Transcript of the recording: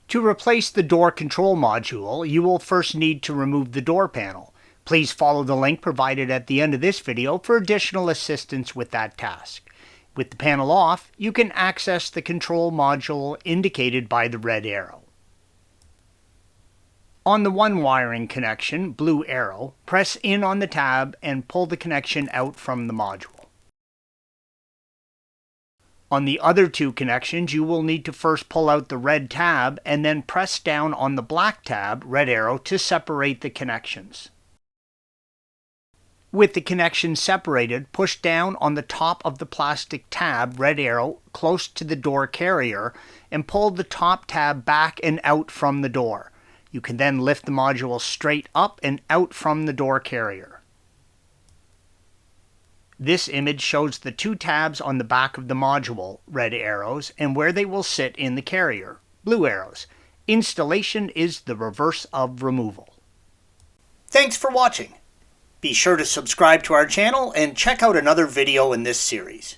To replace the door control module, you will first need to remove the door panel. Please follow the link provided at the end of this video for additional assistance with that task. With the panel off, you can access the control module indicated by the red arrow. On the one wiring connection, blue arrow, press in on the tab and pull the connection out from the module. On the other two connections, you will need to first pull out the red tab and then press down on the black tab, red arrow, to separate the connections. With the connections separated, push down on the top of the plastic tab, red arrow, close to the door carrier, and pull the top tab back and out from the door. You can then lift the module straight up and out from the door carrier. This image shows the two tabs on the back of the module, red arrows, and where they will sit in the carrier, blue arrows. Installation is the reverse of removal. Thanks for watching. Be sure to subscribe to our channel and check out another video in this series.